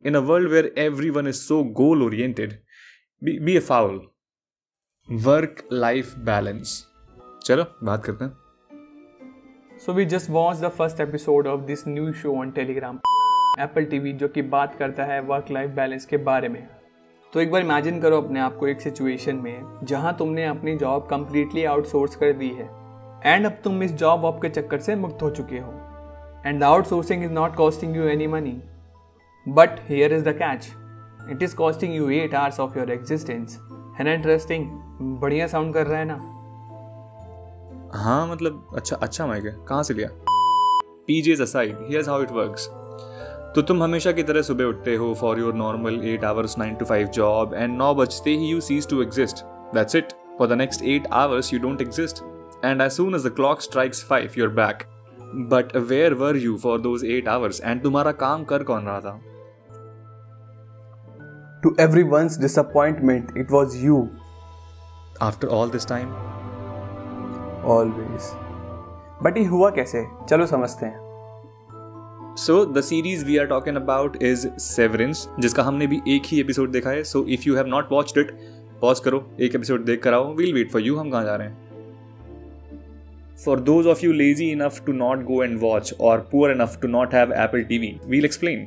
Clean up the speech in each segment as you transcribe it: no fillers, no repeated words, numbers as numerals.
In a world where everyone is so goal oriented, be a foul. Work-life balance. चलो बात करते हैं. So we just watched the first episode of this new show on Telegram, Apple TV, जो कि बात करता है work life balance के बारे में. तो एक बार इमेजिन करो अपने आप को एक सिचुएशन में जहां तुमने अपनी जॉब कम्प्लीटली आउटसोर्स कर दी है एंड अब तुम इस जॉब वॉब के चक्कर से मुक्त हो चुके हो and the outsourcing is not costing you any money. But here is the catch, it is costing you 8 hours of your existence. है ना इंटरेस्टिंग? बढ़िया साउंड कर रहा है ना? हाँ मतलब अच्छा माइक है. कहाँ से लिया? PJs aside, here's how it works. तो तुम हमेशा की तरह सुबह उठते हो for your normal 8 hours 9 to 5 job and 9 बजते ही you cease to exist. That's it. For the next 8 hours you don't exist. And as soon as the clock strikes 5 you're back. But where were you for those 8 hours? And तुम्हारा काम कर कौन रहा था? To everyone's disappointment, it was you. After all this time? Always. But ये हुआ कैसे? चलो समझते हैं. So the series we are talking about is Severance, जिसका हमने भी एक ही एपिसोड देखा है. So if you have not watched it, pause करो, एक एपिसोड देख कर आओ. We'll wait for you. हम कहाँ जा रहे हैं? For those of you lazy enough to not go and watch or poor enough to not have Apple TV, we'll explain.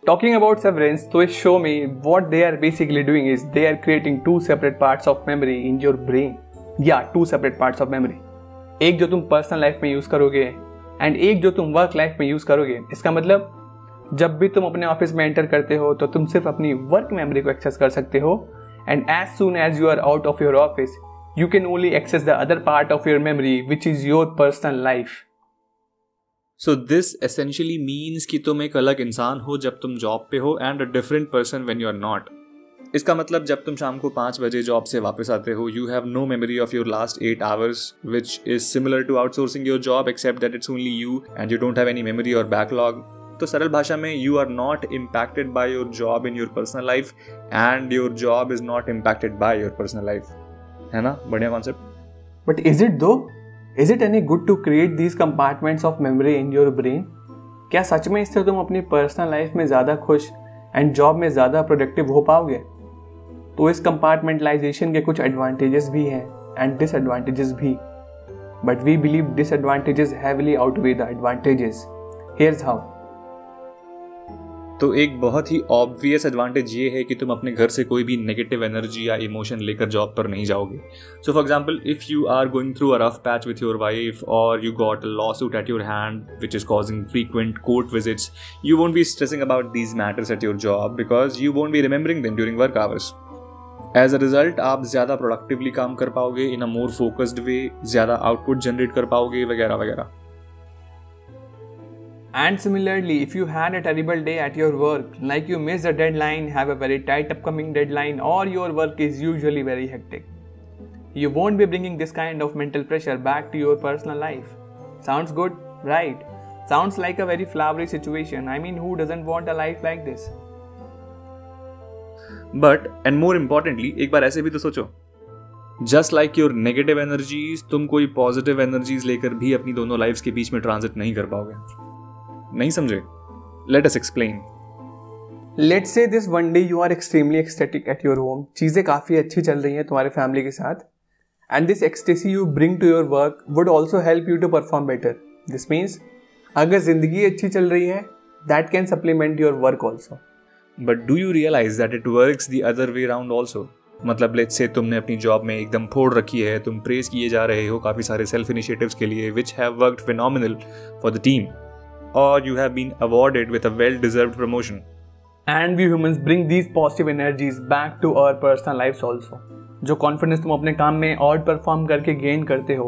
Talking about Severance, तो इस शो में what they are basically doing is they are creating 2 separate parts of memory in your brain. Yeah, 2 separate parts of memory. एक जो तुम personal life में use करोगे and एक जो तुम वर्क लाइफ में यूज करोगे. इसका मतलब जब भी तुम अपने ऑफिस में एंटर करते हो तो तुम सिर्फ अपनी वर्क मेमोरी को एक्सेस कर सकते हो and as soon as you are out of your office you can only access the other part of your memory, which is your personal life. So this essentially means कि तुम एक अलग इंसान हो जब तुम जॉब पे हो and a different person when you are not. इसका मतलब जब तुम शाम को 5 बजे जॉब से वापस आते हो, you have no memory of your last 8 hours, which is similar to outsourcing your job except that it's only you and you don't have any memory or backlog. तो सरल भाषा में you are not impacted by your job in your personal life and your job is not impacted by your personal life. है ना? बढ़िया concept. But is it though? Is it any good to create these compartments of memory in your brain? क्या सच में इससे तुम अपनी personal life में ज़्यादा खुश एंड जॉब में ज़्यादा प्रोडक्टिव हो पाओगे? तो इस कंपार्टमेंटलाइजेशन के कुछ एडवांटेजेस भी हैं एंड डिसएडवांटेजेस भी, but we believe disadvantages heavily outweigh the advantages. Here's how. तो एक बहुत ही ऑब्वियस एडवांटेज ये है कि तुम अपने घर से कोई भी नेगेटिव एनर्जी या इमोशन लेकर जॉब पर नहीं जाओगे. So for example, if you are going through a rough patch with your wife or you got a lawsuit at your hand which is causing frequent court visits, you won't be stressing about these matters at your job because you won't be remembering them during work hours. As a result आप ज़्यादा productively काम कर पाओगे इन अ more focused वे, ज़्यादा output generate कर पाओगे वगैरह वगैरह. And similarly, if you had a terrible day at your work, like you missed a deadline, have a very tight upcoming deadline, or your work is usually very hectic, you won't be bringing this kind of mental pressure back to your personal life. Sounds good, right? Sounds like a very flowery situation. I mean, who doesn't want a life like this? But, and more importantly, एक बार ऐसे भी तो सोचो, just like your negative energies, तुम कोई positive energies लेकर भी अपनी दोनों lives के बीच में transit नहीं कर पाओगे. नहीं समझे? Let us explain. Let's say this one day you are extremely ecstatic at your home. चीज़ें काफ़ी अच्छी चल रही हैं तुम्हारे फैमिली के साथ. And this ecstasy you bring to your work would also help you to perform better. This means अगर ज़िंदगी अच्छी चल रही है, that can supplement your work also. But do you realize that it works the other way around also? मतलब let's say तुमने अपनी job में एकदम फोड़ रखी है, तुम प्रेज किए जा रहे हो काफ़ी सारे सेल्फ इनिशिएटिव्स के लिए which have worked phenomenal for the team. Or you have been awarded with a well-deserved promotion. And we humans bring these positive energies back to our personal lives also. जो confidence तुम अपने काम में और perform करके gain करते हो,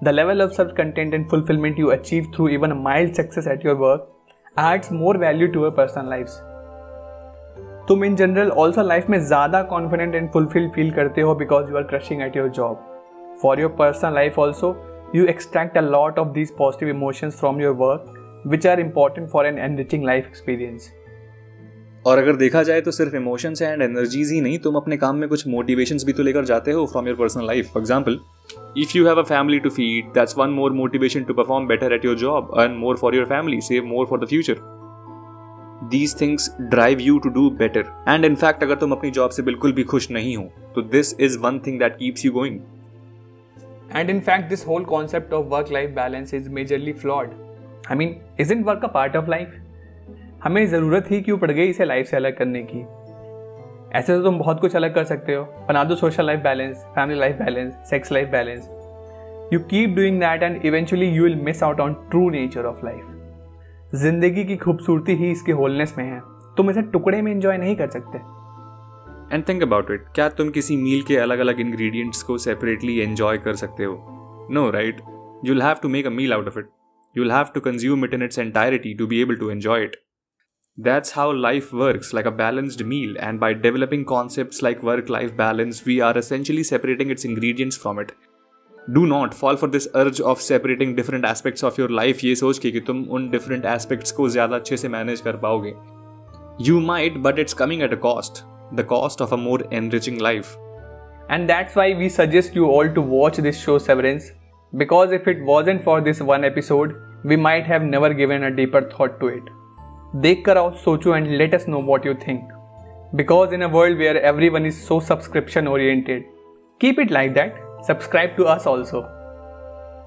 the level of self-content and fulfillment you achieve through even a mild success at your work adds more value to your personal lives. तुम in general also life में ज़्यादा confident and fulfilled feel करते हो because you are crushing at your job. For your personal life also, you extract a lot of these positive emotions from your work, which are important for an enriching life experience. और अगर देखा जाए तो सिर्फ emotions and energies ही नहीं, तुम अपने काम में कुछ मोटिवेशंस भी तो लेकर जाते हो from your personal life. For example, if you have a family to feed, that's one more motivation to perform better at your job, earn more for your family, save more for the future. these things drive you to do better. And in fact, अगर तुम अपनी job से बिल्कुल भी खुश नहीं हो तो this is one thing that keeps you going. And in fact, this whole concept of work-life balance is majorly flawed. I mean, isn't work a part of life? हमें ज़रूरत ही क्यों पड़ गई इसे लाइफ से अलग करने की? ऐसे तो तुम बहुत कुछ अलग कर सकते हो. बना दो social life balance, family life balance, sex life balance. You keep doing that and eventually you will miss out on true nature of life. जिंदगी की खूबसूरती ही इसके होलनेस में है. तुम इसे टुकड़े में एंजॉय नहीं कर सकते. एंड थिंक अबाउट इट, क्या तुम किसी मील के अलग अलग इंग्रेडिएंट्स को सेपरेटली एंजॉय कर सकते हो? No right, you will have to make a meal out of it. You will have to consume it in its entirety to be able to enjoy it. That's how life works, like a balanced meal, and by developing concepts like work-life balance, we are essentially separating its ingredients from it. Do not fall for this urge of separating different aspects of your life ये सोच के कि तुम उन different aspects को ज़्यादा अच्छे से manage कर पाओगे. You might, but it's coming at a cost. The cost of a more enriching life. And that's why we suggest you all to watch this show Severance, because if it wasn't for this one episode, we might have never given a deeper thought to it. देख कर आओ, सोचो and let us know what you think. Because in a world where everyone is so subscription oriented, keep it like that. Subscribe to us also.